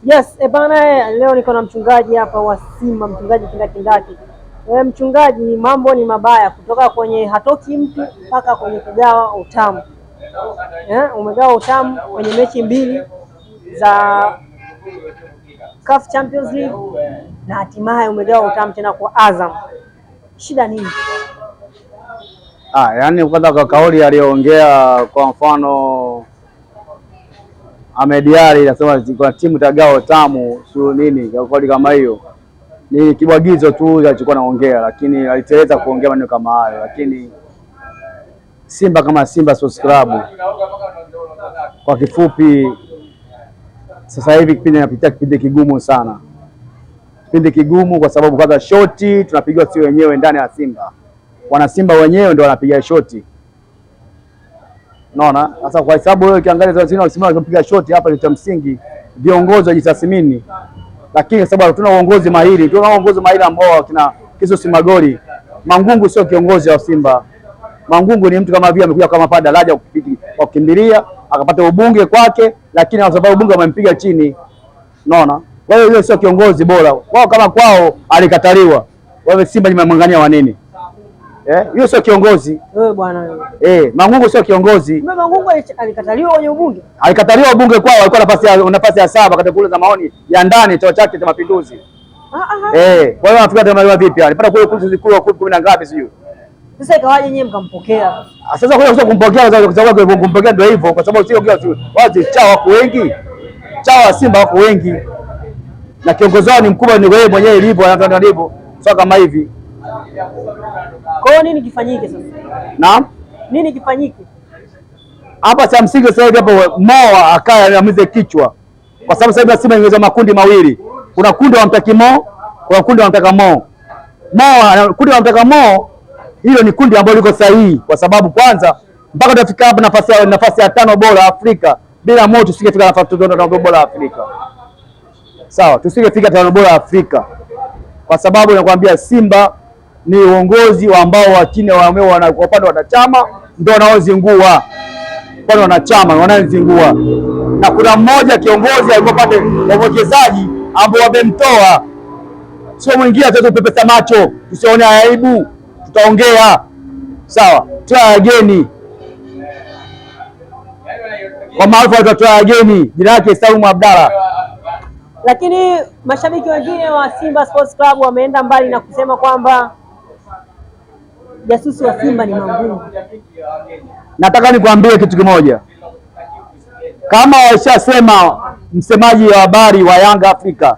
Yes, bana, leo niko na mchungaji hapa wa Simba, mchungaji kindakindaki. Mchungaji, mambo ni mabaya kutoka kwenye hatoki mtu mpaka kwenye kugawa utamu. Umegawa utamu kwenye mechi mbili za CAF Champions League na hatimaye umegawa utamu tena kwa Azam. Shida nini? Yaani kwanza kwa kauli aliyoongea, kwa mfano Ahmed Ally anasema kwa timu itagawa utamu sio nini, kwa kauli kama hiyo ni kibwagizo tu alichokuwa anaongea, lakini aliteleza kuongea maneno kama hayo. Lakini Simba kama Simba Sports Club, kwa kifupi, sasa hivi kipindi inapitia kipindi kigumu sana, kipindi kigumu kwa sababu kwanza shoti tunapigwa sio wenyewe ndani ya Simba, wana Simba wenyewe ndio wanapiga shoti. Unaona? Sasa kwa sababu wewe ukiangalia Simba wanapiga shoti hapa, ni cha msingi viongozi wajitathmini, lakini kwa sababu tuna uongozi mahiri, tuna uongozi mahiri ambao kina Kisu Magoli. Mangungu sio kiongozi wa Simba. Mangungu ni mtu kama vile amekuja kama pada daraja kukimbilia akapata ubunge kwake, lakini kwa sababu ubunge wamempiga chini. Unaona? Kwa hiyo sio kiongozi bora. Wao kama kwao alikataliwa. Wao Simba ni mamangania wa nini? Hiyo sio kiongozi. Bwana. Mangungu sio kiongozi. Mangungu alikataliwa kwenye ubunge. Alikataliwa ubunge kwao, alikuwa nafasi ya 7 katika kule za maoni ya ndani chama chake cha Mapinduzi. Kwa hiyo anafikia kama vipi? Alipata kule 10 na ngapi sijui. Sasa ikawaje nyewe mkampokea? Sasa kwa sababu kumpokea, kwa sababu kumpokea ndio hivyo, kwa sababu sio wazi chao wako wengi. Chao wa Simba wako wengi. Na kiongozi wao ni mkubwa, ni wewe mwenyewe ilivyo, anataka ndivyo. Sio kama hivi. Kwa hiyo nini kifanyike sasa? Naam? Nini kifanyike? Hapa cha msingi sasa hivi hapo Mo akaya amize kichwa. Kwa sababu sasa hivi Simba ingeza makundi mawili. Kuna kundi wanamtaka Mo, kuna kundi wanamtaka Mo. Kundi wanamtaka Mo, hilo ni kundi ambalo liko sahihi, kwa sababu kwanza mpaka tutafika hapa nafasi ya 5 bora Afrika, bila Mo tusingefika nafasi 5 bora Afrika. Sawa, tusingefika 5 bora Afrika. Kwa sababu nakwambia Simba ni uongozi ambao wa chini wa upande wa wanachama ndio wanaozingua, upande wa wanachama wanaozingua, na kuna mmoja kiongozi alipopata wawekezaji ambao wamemtoa, sio mwingine. Tutapepesa macho, tusione aibu, tutaongea sawa. Toa ageni kwa maarufu, watoa ageni, jina lake Saumu Abdalla. Lakini mashabiki wengine wa Simba Sports Club wameenda mbali na kusema kwamba jasusi wa Simba ni Mangungu. Nataka nikwambie kitu kimoja, kama washasema msemaji wa habari wa Yanga Afrika,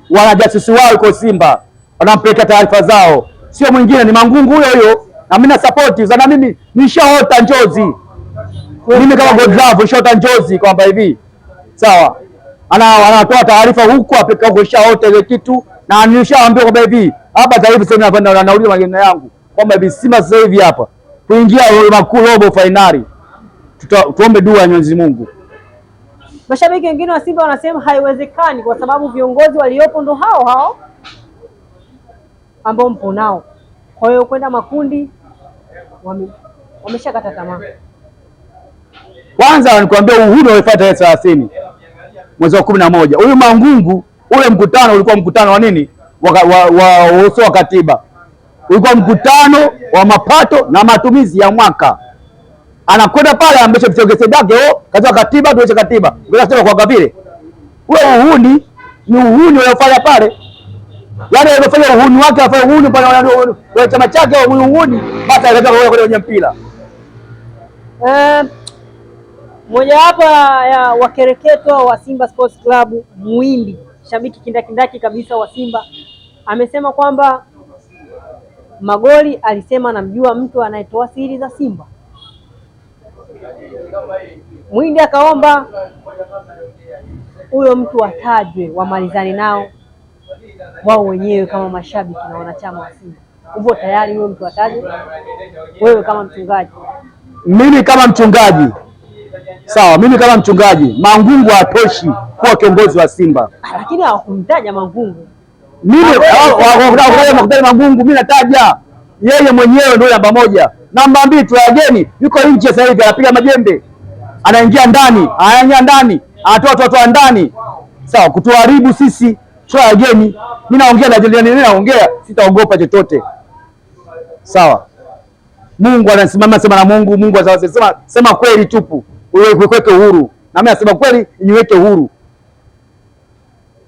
wana jasusi wao yuko Simba, wanampeleka taarifa zao, sio mwingine, ni Mangungu huyo. Na mimi na support sana, mimi nishaota njozi, mimi kama Godlove nishaota njozi kwamba hivi sawa, anatoa taarifa huko Afrika huko, nishaota ile kitu, na nishaambia kwamba hivi hapa taarifa sasa nauliza mageni yangu kwamba hivi Simba sasa hivi hapa kuingia robo finali, tuombe dua ya Mwenyezi Mungu. Mashabiki wengine wa Simba wanasema haiwezekani kwa sababu viongozi waliopo ndo hao ambao mpo nao. Kwa hiyo kwenda makundi wameshakata tamaa. Kwanza nikwambia uhuru ulifuata tarehe 30 mwezi wa 11. Huyu Mangungu, ule mkutano ulikuwa mkutano wa nini? Wa katiba. Ulikuwa mkutano wa mapato na matumizi ya mwaka. Anakwenda pale ambacho vitogeze dake katika katiba, tuache katiba. Unasema kwa vile wewe uhuni ni uhuni uliofanya pale. Yaani alifanya uhuni wake, afanya uhuni pale wa chama chake, uhuni basi akataka kwenye mpira. Mmoja wapo ya wakereketwa wa Simba Sports Club, Muimbi, shabiki kindakindaki kabisa wa Simba, amesema kwamba Magoli alisema anamjua mtu anayetoa siri za Simba. Mwindi akaomba huyo mtu atajwe, wamalizane nao wao wenyewe kama mashabiki na wanachama wa Simba. Upo tayari huyo mtu atajwe? Wewe kama mchungaji? Mimi kama mchungaji sawa, mimi kama mchungaji, Mangungu hatoshi kuwa kiongozi wa Simba. Lakini hawakumtaja Mangungu. Mimi wakutaja Mangungu, mimi nataja yeye mwenyewe ndio namba 1. Namba 2 tuageni, yuko nje sasa hivi anapiga majembe. Anaingia ndani, anatoa ndani. sawa, kutuharibu sisi sio wageni. Mimi naongea, sitaogopa chochote, sawa. Mungu anasimama, sema na Mungu. Mungu sema kweli tupu, uweke uhuru, na mimi nasema kweli, niweke uhuru.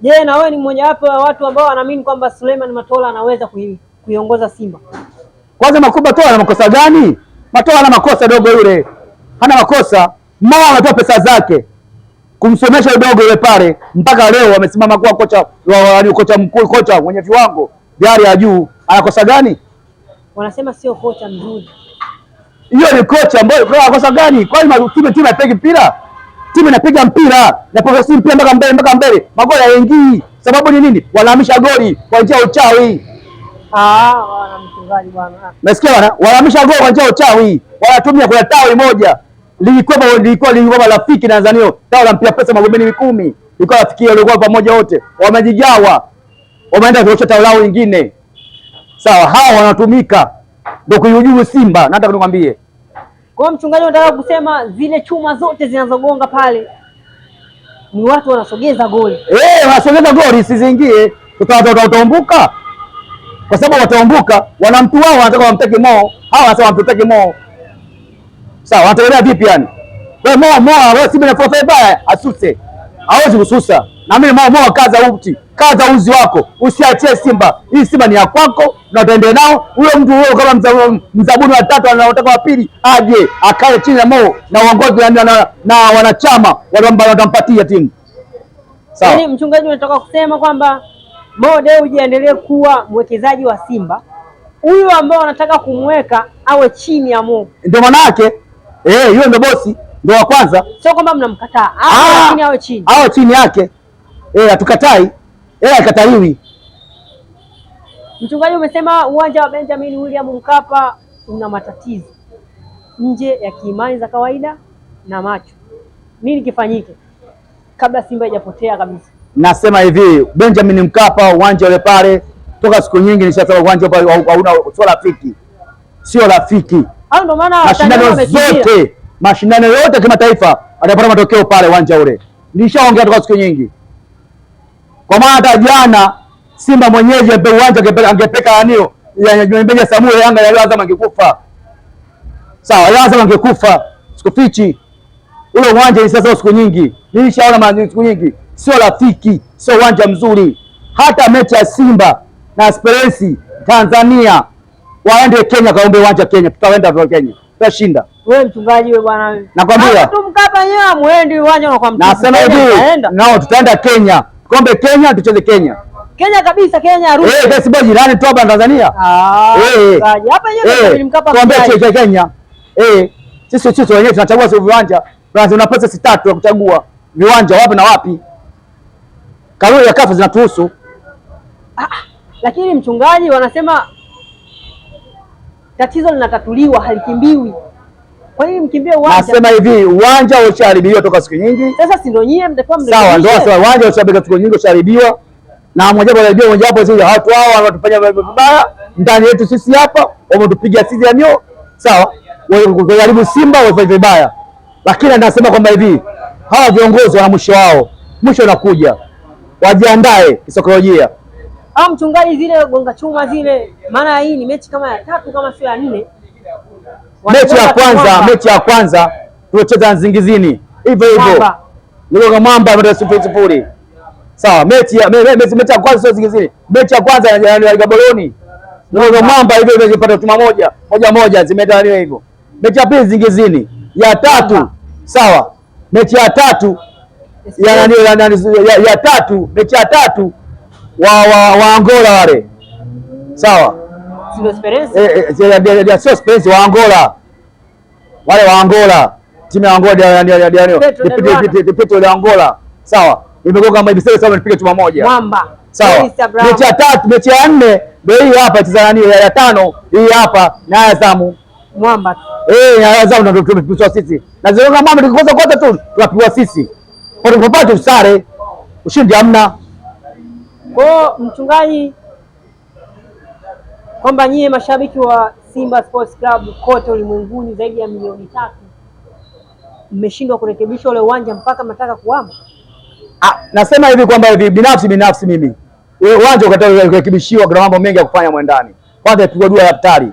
Je, na wewe ni mmoja wapo wa watu ambao wanaamini kwamba Suleiman Matola anaweza kuiongoza Simba? Kwanza Matola ana makosa gani? Matola ana makosa dogo, yule hana makosa. Mama ametoa pesa zake kumsomesha dogo yule pale, mpaka leo amesimama kuwa kocha mkuu, kocha mwenye viwango vya hali ya juu. Anakosa gani? Wanasema sio kocha mzuri. Hiyo ni kocha ambaye anakosa gani? Kwani timu inapiga mpira, timu inapiga mpira na pasi mpira mpaka mbele, magoli hayaingii. Sababu ni nini? Wanahamisha goli kwa njia ya uchawi. Wana mchungaji bwana. Nasikia bwana, wanahamisha goli kwa njia ya uchawi. Wanatumia kwa tawi moja. Lilikuwa rafiki Tanzania. Tawi la mpira pesa magomeni 10. Ilikuwa rafiki walikuwa pamoja wote. Wamejigawa. Wameenda kuosha tawi lao lingine. Sawa, hao wanatumika ndio kuihujumu Simba. Nataka nikwambie. Kwa mchungaji, unataka kusema zile chuma zote zinazogonga pale ni watu wanasogeza goli. Wanasogeza goli siziingie. Utaumbuka. Kwa sababu wataumbuka, wana mtu wao wanataka wamteke Mo. Hao wanasema wamteke Mo. Sawa, wataelewa vipi yani? Kwa Mo wewe Simba inafuata baya, asuse. Hawezi kususa. Na mimi Mo kaza uzi wako. Usiachie Simba. Hii Simba ni ya kwako na utaendelea nao. Huyo mtu wewe kama mzabuni wa tatu anataka wa pili aje akae chini ya Mo na uongozi na wanachama watampatia timu. Sawa. Yaani mchungaji, unataka kusema kwamba Mo Dewji aendelee kuwa mwekezaji wa Simba, huyu ambao wanataka kumweka awe chini ya Mo. Ndio maana yake. Hiyo ndio bosi, ndio wa kwanza. Sio kwamba mnamkataa. Lakini awe chini. Awe chini yake. Hatukatai. Hakataliwi. Mchungaji, umesema uwanja wa Benjamin William Mkapa una matatizo nje ya kiimani za kawaida na macho. Nini kifanyike kabla Simba haijapotea kabisa? Nasema hivi, Benjamin Mkapa uwanja ule pale toka siku nyingi nishasema uwanja pale hauna, sio rafiki. Ndio maana mashindano yote kimataifa atapata matokeo pale uwanja ule. Nilishaongea toka siku nyingi. Kwa maana hata jana Simba mwenyeji uwanja angepeka anio ya Benja Samuel, Yanga ya Azam angekufa. Sawa, Azam angekufa. Sikufichi. Ule uwanja ni sasa siku nyingi. Nilishaona siku nyingi. Sio rafiki, sio uwanja mzuri. Hata mechi ya Simba na Esperance Tanzania waende Kenya, kaombe uwanja Kenya, tutaenda kwa Kenya. Tutashinda. Wewe mchungaji wewe bwana. Nakwambia. Tu Mkapa yeye muende uwanja na kwa mtu. Nasema hivi, nao tutaenda Kenya. Kombe Kenya, tucheze Kenya. Kenya kabisa, Kenya Arusha. Basi bwana jirani tu hapa Tanzania. Hapa yeye Mkapa. Kombe Kenya. Sisi wenyewe tunachagua sio viwanja. Una pesa 6 ya kuchagua viwanja wapi na wapi. Kanuni ya CAF zinatuhusu. Lakini mchungaji, wanasema tatizo linatatuliwa, halikimbiwi. Kwa nini mkimbie uwanja? Nasema hivi, uwanja ushaharibiwa toka siku nyingi. Sasa si ndio nyie mtakuwa sawa, ndio sawa, uwanja ushaharibiwa siku nyingi, ushaharibiwa. Na mmoja wapo sisi watu hao wanatufanya vibaya ndani yetu sisi hapa, wametupigia sisi yanyo. Sawa, wajaribu Simba wafanye vibaya. Lakini nasema kwamba hivi, hawa viongozi wana mwisho wao. Mwisho unakuja. Wajiandae kisaikolojia. Mchungaji, zile gonga chuma zile, maana hii ni mechi kama ya 3 kama sio ya 4. Mechi ya kwanza tulicheza Nzingizini. Hivyo. Ndio Mwamba 0-0. Sawa, mechi ya kwanza sio Nzingizini. Mechi ya kwanza ya Gaboroni. Ndio Mwamba hivyo imepata tuma moja zimeendana hivyo. Mechi ya pili Nzingizini. Ya tatu, sawa. Mechi ya tatu mechi ya tatu wa Angola wale. Sawa. Sio Esperance wa Angola. Wale wa Angola. Timu ya Angola Petro ya Angola. Sawa. Imegoka kama hivi sasa imepiga chuma moja. Mwamba. Sawa. Mechi ya tatu, mechi ya 4 ndio hii hapa Tanzania, ya 5 hii hapa na Azam. Mwamba. Azam ndio tumepigwa sisi. Na zile kama Mwamba tukikosa kote tu tunapigwa sisi. Kwa tupate usare. Ushindi hamna. Kwa mchungaji, kwamba nyie mashabiki wa Simba Sports Club kote ulimwenguni zaidi ya milioni 3 mmeshindwa kurekebisha ule uwanja mpaka mnataka kuhama? Nasema hivi kwamba hivi binafsi mimi uwanja ukarekebishiwa, kuna mambo mengi ya kufanya mwendani. Kwanza ipigwe dua ya hatari,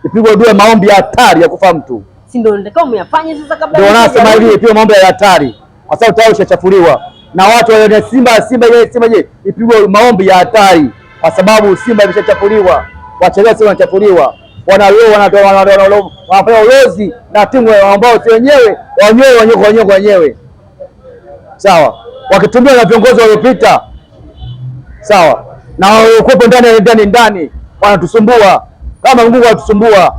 ipigwe dua maombi ya hatari ya kufa mtu, si ndio? Ndio umeyafanya sasa kabla. Ndio nasema hivi, ipigwe maombi ya hatari kwa sababu tayari ushachafuliwa na watu wa Simba. Je, ipigwe maombi ya hatari kwa sababu Simba imeshachafuliwa, wachezaji wanachafuliwa, wanafanya ulozi na timu ambao si wenyewe, sawa, wakitumia na viongozi waliopita, sawa, na waliokuwepo ndani wanatusumbua kama Mungu anatusumbua.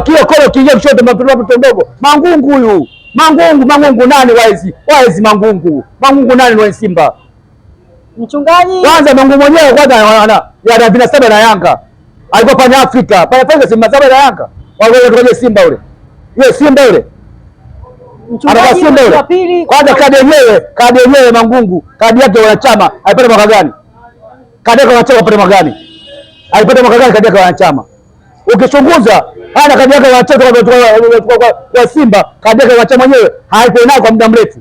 Kila kolo kiingia kushoto mtoto mdogo Mangungu huyu Mangungu nani waizi Mangungu nani wa Simba mchungaji kwanza. Mangungu mwenyewe kwanza ana vinasaba na Yanga, alikuwa panya Afrika pale Simba saba na Yanga wale Simba yule Simba yule mchungaji wa pili. Kwanza kadi yenyewe Mangungu kadi yake wanachama alipata mwaka gani? Kadi yake wanachama alipata mwaka gani? Alipata mwaka gani kadi yake wanachama? Ukichunguza hana kadi yake wanachama kwa Simba, kadi yake wanachama mwenyewe haipo nayo kwa muda mrefu,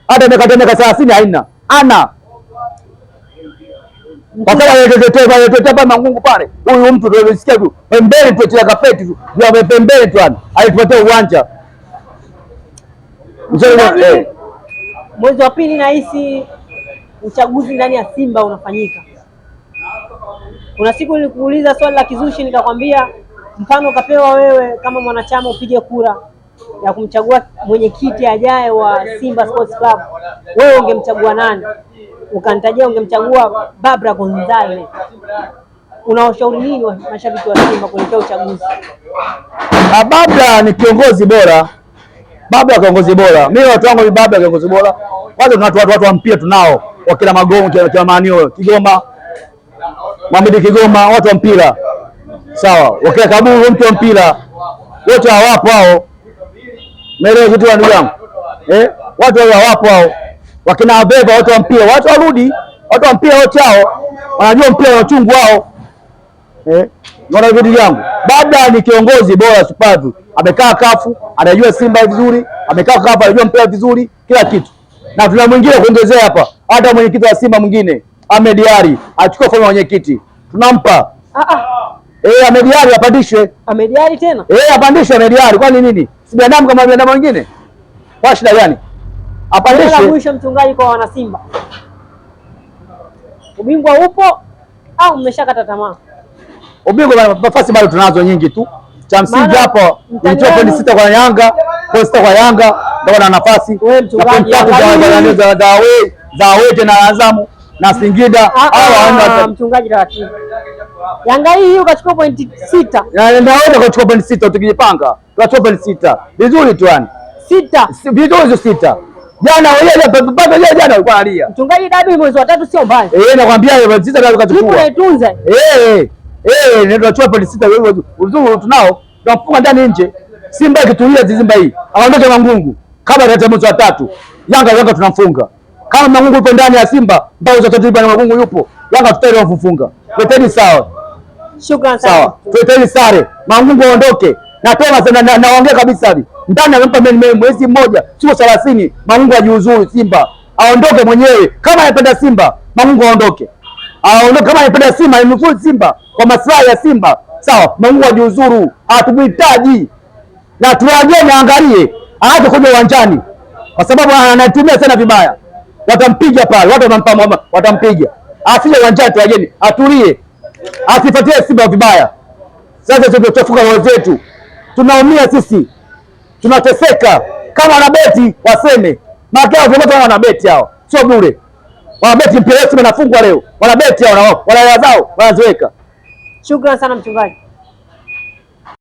hata miaka 30 haina ana wakati Mangungu pale. Huyu mtu tunasikia tu pembeni tu chini kapeti tu ya pembeni tu alitupatia uwanja. Mwezi wa pili nahisi uchaguzi ndani ya Simba unafanyika. Kuna siku nilikuuliza swali la kizushi nikakwambia, mfano ukapewa wewe kama mwanachama upige kura ya kumchagua mwenyekiti ajaye wa Simba Sports Club, wewe ungemchagua nani? Ukanitajia ungemchagua Barbara Gonzalez. Unaoshauri nini wa mashabiki wa Simba kuelekea uchaguzi? Barbara ni kiongozi bora. Mimi watu wangu ni Barbara kiongozi bora. Watu wa mpira tunao, wakina Magongo, wakina Manio Kigoma, Mohamed Kigoma, watu wa mpira. Sawa, wakina Kaburu mtu wa mpira. Wote hawapo hao. Mbele kitu wa ndugu yangu. Watu hawapo hao. Wakina Abeba watu wa mpira, watu warudi, watu wa mpira wote hao. Wanajua mpira wa uchungu wao. Naona vitu yangu. Barbara ni kiongozi bora supavu. Amekaa kafu, anajua Simba vizuri, amekaa kafu, anajua mpira vizuri, kila kitu. Na tuna mwingine kuongezea hapa. Hata mwenyekiti wa Simba mwingine, Ahmed Ally, achukue fomu ya mwenyekiti. Tunampa. Ahmed Ally apandishwe. Ahmed Ally tena? Apandishwe Ahmed Ally. Kwani nini? Si binadamu kama binadamu wengine? Kwa shida gani? Apandishwe. Mwisho mchungaji kwa wana Simba. Ubingwa upo au mmeshakata tamaa? Ubingwa nafasi bado tunazo nyingi tu. Cha msingi hapo ni pointi 6 kwa Yanga, pointi 6 kwa Yanga ndio na nafasi. Wewe mchungaji za Wete na Azamu na Singida au mchungaji taratibu. Yanga hii ukachukua pointi 6. Na ndio ukachukua pointi 6 tukijipanga. Tukachukua pointi 6. Vizuri tu yani. 6. Vizuri 6. Jana wewe jana ulikuwa alia. Mchungaji dabi mwezi wa 3 sio mbaya. Nakwambia hiyo 6 ndio tukachukua. Tunaitunza. Ndio tunachukua pointi 6 wewe uzuri tunao. Tunafunga ndani nje. Simba ikitulia Simba hii. Aondoke Mangungu. Kama ndio mwezi wa 3. Yanga tunamfunga. Kama Mangungu yupo ndani ya Simba, mbao za tatiba na Mangungu yupo. Yanga tutaenda kufunga. Tweteni sawa. Shukrani sana. Sawa. Tweteni sare. Mangungu aondoke. Na tena naongea kabisa hivi. Ndani anampa mwezi mmoja, siku 30, Mangungu ajiuzuru Simba. Aondoke mwenyewe. Kama anapenda Simba, Mangungu aondoke. Aondoke kama anapenda Simba, imefuli Simba kwa maslahi ya Simba. Sawa, Mangungu ajiuzuru. Hatumhitaji. Na tuwageni angalie, aache kuja uwanjani. Kwa sababu anatumia sana vibaya. Watampiga pale, watampiga. Asije uwanjani tuwageni, atulie. Asifuatie Simba vibaya. Sasa tunachofuka wenzetu. Tunaumia sisi. Tunateseka. Kama wanabeti waseme. Makao viongozi wanabeti hao. Sio bure. Wanabeti mpira wetu unafungwa leo. Wanabeti hao, wana zao, wanaziweka. Shukrani sana mchungaji.